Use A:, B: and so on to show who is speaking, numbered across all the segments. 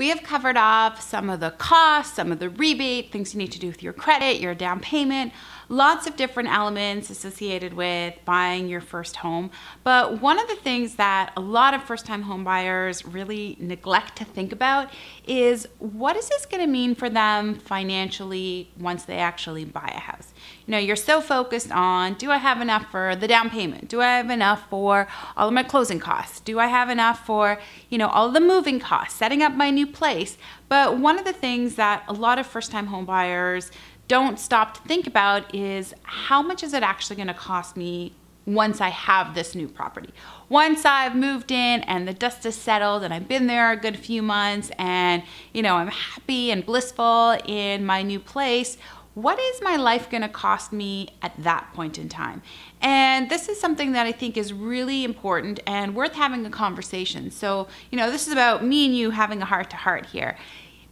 A: We have covered off some of the costs, some of the rebate, things you need to do with your credit, your down payment, lots of different elements associated with buying your first home. But one of the things that a lot of first-time home buyers really neglect to think about is, what is this going to mean for them financially once they actually buy a house? You know, you're so focused on, do I have enough for the down payment? Do I have enough for all of my closing costs? Do I have enough for, all of the moving costs, setting up my new place? But one of the things that a lot of first-time home buyers don't stop to think about is, how much is it actually going to cost me once I have this new property? Once I've moved in and the dust has settled and I've been there a good few months and, I'm happy and blissful in my new place, what is my life going to cost me at that point in time? And this is something that I think is really important and worth having a conversation. So, this is about me and you having a heart-to-heart here.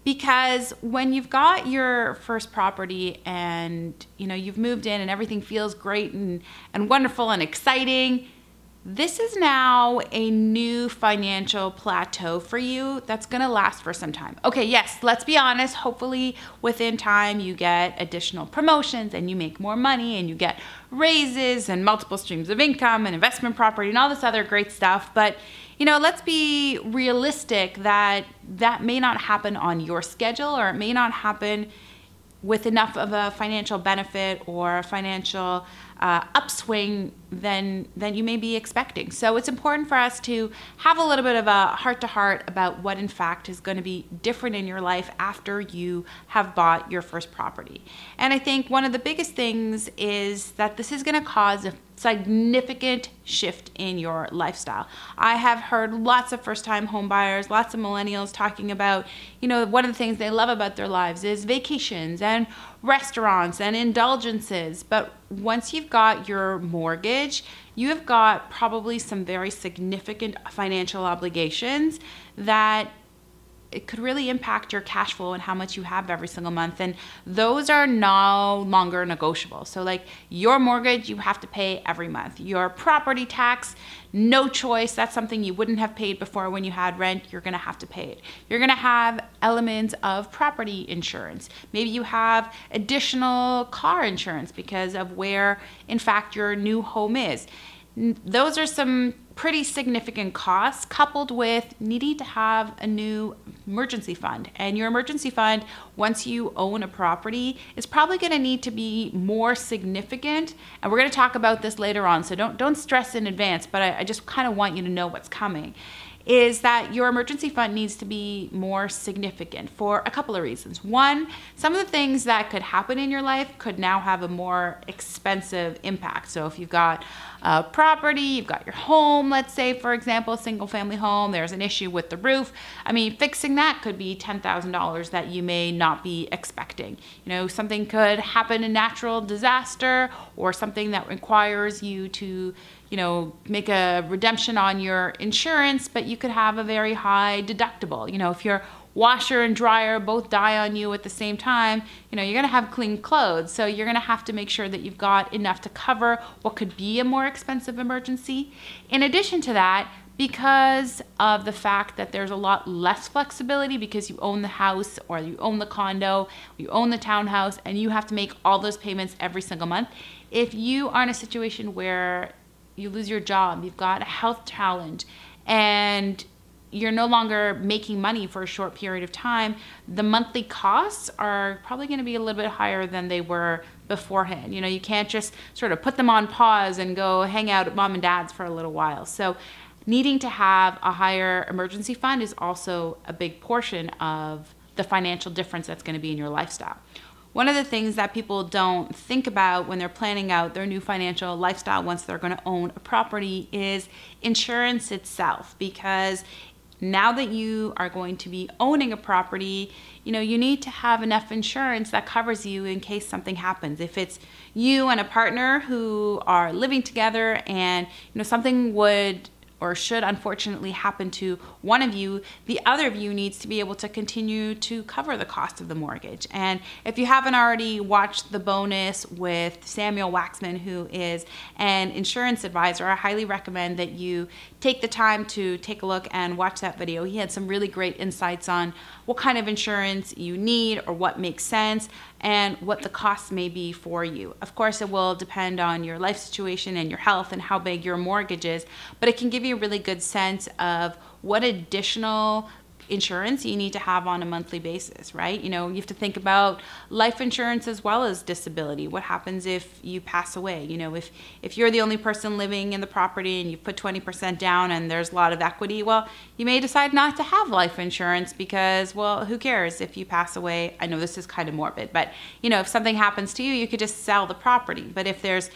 A: Because when you've got your first property and, you've moved in and everything feels great and wonderful and exciting, this is now a new financial plateau for you that's going to last for some time. Okay, yes, let's be honest. Hopefully within time you get additional promotions and you make more money and you get raises and multiple streams of income and investment property and all this other great stuff. But let's be realistic that that may not happen on your schedule, or it may not happen with enough of a financial benefit or a financial upswing than you may be expecting. So it's important for us to have a little bit of a heart-to-heart about what in fact is going to be different in your life after you have bought your first property. And I think one of the biggest things is that this is going to cause a significant shift in your lifestyle. I have heard lots of first-time home buyers, lots of millennials talking about, one of the things they love about their lives is vacations and restaurants and indulgences. But once you've got your mortgage, you have got probably some very significant financial obligations that it could really impact your cash flow and how much you have every single month. And those are no longer negotiable. So like your mortgage, you have to pay every month. Your property tax, no choice. That's something you wouldn't have paid before when you had rent. You're going to have to pay it. You're going to have elements of property insurance. Maybe you have additional car insurance because of where, in fact, your new home is. Those are some pretty significant costs, coupled with needing to have a new emergency fund. And your emergency fund, once you own a property, is probably going to need to be more significant. And we're going to talk about this later on, so don't stress in advance, but I just kind of want you to know what's coming. Is that your emergency fund needs to be more significant for a couple of reasons. One, some of the things that could happen in your life could now have a more expensive impact. So if you've got a property, you've got your home, let's say, for example, a single family home, there's an issue with the roof. Fixing that could be $10,000 that you may not be expecting. Something could happen, a natural disaster or something that requires you to make a redemption on your insurance, but you could have a very high deductible. If your washer and dryer both die on you at the same time, you're going to have clean clothes. So you're going to have to make sure that you've got enough to cover what could be a more expensive emergency. In addition to that, because of the fact that there's a lot less flexibility because you own the house or you own the condo, you own the townhouse, and you have to make all those payments every single month. If you are in a situation where you lose your job, you've got a health challenge, and you're no longer making money for a short period of time, the monthly costs are probably going to be a little bit higher than they were beforehand. You can't just sort of put them on pause and go hang out at mom and dad's for a little while. So needing to have a higher emergency fund is also a big portion of the financial difference that's going to be in your lifestyle. One of the things that people don't think about when they're planning out their new financial lifestyle once they're going to own a property is insurance itself. Because now that you are going to be owning a property, you need to have enough insurance that covers you in case something happens. If it's you and a partner who are living together and something would or should unfortunately happen to one of you, the other of you needs to be able to continue to cover the cost of the mortgage. And if you haven't already watched the bonus with Samuel Waxman, who is an insurance advisor, I highly recommend that you take the time to take a look and watch that video. He had some really great insights on what kind of insurance you need or what makes sense and what the costs may be for you. Of course, it will depend on your life situation and your health and how big your mortgage is, but it can give you a really good sense of what additional insurance you need to have on a monthly basis, right? You know, you have to think about life insurance as well as disability. What happens if you pass away? You know, if you're the only person living in the property and you put 20% down and there's a lot of equity, well, you may decide not to have life insurance because, well, who cares if you pass away? I know this is kind of morbid, but you know, if something happens to you, you could just sell the property. But if there's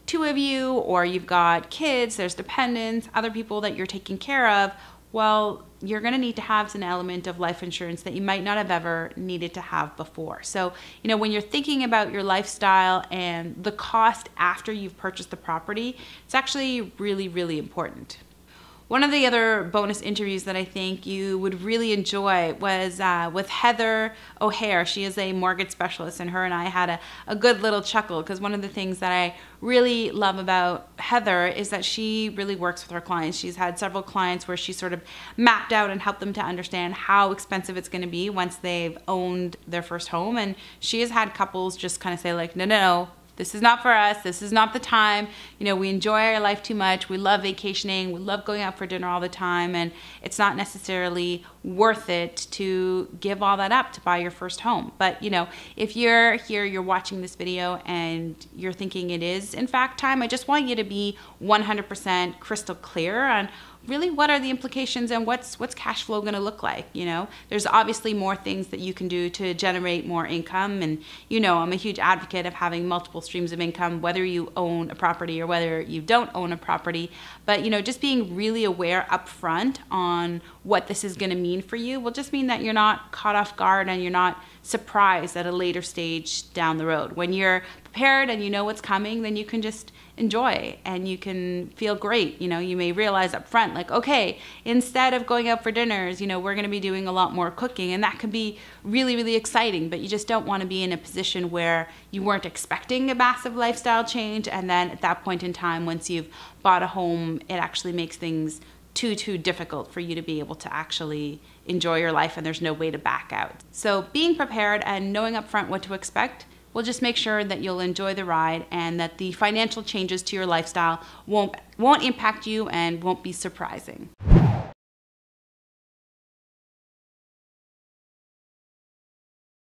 A: two of you, or you've got kids, there's dependents, other people that you're taking care of, well, you're going to need to have an element of life insurance that you might not have ever needed to have before. So, you know, when you're thinking about your lifestyle and the cost after you've purchased the property, it's actually really, really important. One of the other bonus interviews that I think you would really enjoy was with Heather O'Hare. She is a mortgage specialist, and her and I had a good little chuckle because one of the things that I really love about Heather is that she really works with her clients. She's had several clients where she sort of mapped out and helped them to understand how expensive it's going to be once they've owned their first home. And she has had couples just kind of say like, no, this is not for us. This is not the time. You know, we enjoy our life too much. We love vacationing. We love going out for dinner all the time. And it's not necessarily worth it to give all that up to buy your first home. But, you know, if you're here, you're watching this video and you're thinking it is, in fact, time, I just want you to be 100% crystal clear on really what are the implications and what's cash flow going to look like. You know, there's obviously more things that you can do to generate more income, and you know, I'm a huge advocate of having multiple streams of income, whether you own a property or whether you don't own a property. But you know, just being really aware up front on what this is going to mean for you will just mean that you're not caught off guard and you're not surprised at a later stage down the road. When you're prepared and you know what's coming, then you can just enjoy and you can feel great. You know, you may realize up front, like, okay, instead of going out for dinners, you know, we're going to be doing a lot more cooking, and that could be really, really exciting. But you just don't want to be in a position where you weren't expecting a massive lifestyle change, and then at that point in time, once you've bought a home, it actually makes things too difficult for you to be able to actually enjoy your life, and there's no way to back out. So being prepared and knowing up front what to expect will just make sure that you'll enjoy the ride and that the financial changes to your lifestyle won't impact you and won't be surprising.